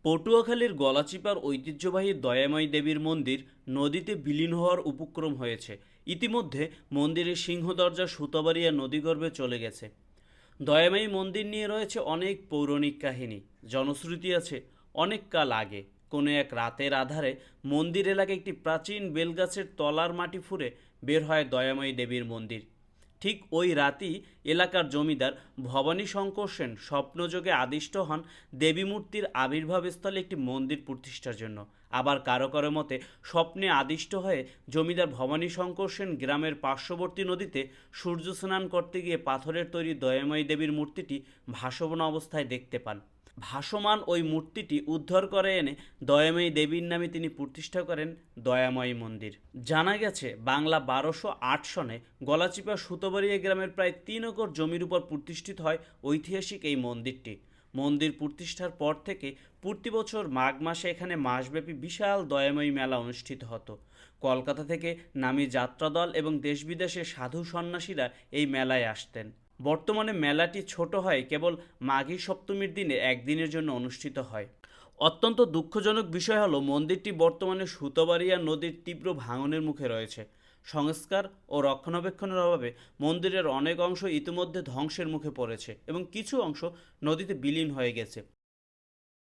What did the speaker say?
পটুয়াখালীর গলাচিপার ঐতিহ্যবাহী দয়াময় দেবীর মন্দির নদীতে বিলীন হওয়ার উপক্রম হয়েছে। ইতিমধ্যে মন্দিরের সিংহদরজা সুতাবাড়িয়া নদীগর্ভে চলে গেছে। দয়াময়ী মন্দির নিয়ে রয়েছে অনেক পৌরাণিক কাহিনী। জনশ্রুতি আছে, অনেক কাল আগে কোনো এক রাতের আধারে মন্দির এলাকায় একটি প্রাচীন বেলগাছের তলার মাটি ফুঁড়ে বের হয় দয়াময়ী দেবীর মন্দির। ঠিক ওই রাতেই এলাকার জমিদার ভবানী শঙ্কর সেন স্বপ্নযোগে আদিষ্ট হন দেবী মূর্তির আবির্ভাবস্থলে একটি মন্দির প্রতিষ্ঠার জন্য। আবার কারো কারো মতে স্বপ্নে আদিষ্ট হয়ে জমিদার ভবানী শঙ্কর সেন গ্রামের পার্শ্ববর্তী নদীতে সূর্য স্নান করতে গিয়ে পাথরের তৈরি দয়াময়ী দেবীর মূর্তিটি ভাসমান অবস্থায় দেখতে পান। ভাসমান ওই মূর্তিটি উদ্ধার করে এনে দয়াময়ী দেবীর নামে তিনি প্রতিষ্ঠা করেন দয়াময়ী মন্দির। জানা গেছে বাংলা 1208 সনে গলাচিপা সুতোবাড়িয়া গ্রামের প্রায় 3 একর জমির উপর প্রতিষ্ঠিত হয় ঐতিহাসিক এই মন্দিরটি। মন্দির প্রতিষ্ঠার পর থেকে প্রতি বছর মাঘ মাসে এখানে মাসব্যাপী বিশাল দয়াময়ী মেলা অনুষ্ঠিত হতো। কলকাতা থেকে নামী যাত্রাদল এবং দেশ বিদেশের সাধু সন্ন্যাসীরা এই মেলায় আসতেন। বর্তমানে মেলাটি ছোট হয়, কেবল মাঘী সপ্তমীর দিনে একদিনের জন্য অনুষ্ঠিত হয়। অত্যন্ত দুঃখজনক বিষয় হলো মন্দিরটি বর্তমানে সুতোবাড়িয়া নদীর তীব্র ভাঙনের মুখে রয়েছে। সংস্কার ও রক্ষণাবেক্ষণের অভাবে মন্দিরের অনেক অংশ ইতিমধ্যে ধ্বংসের মুখে পড়েছে এবং কিছু অংশ নদীতে বিলীন হয়ে গেছে।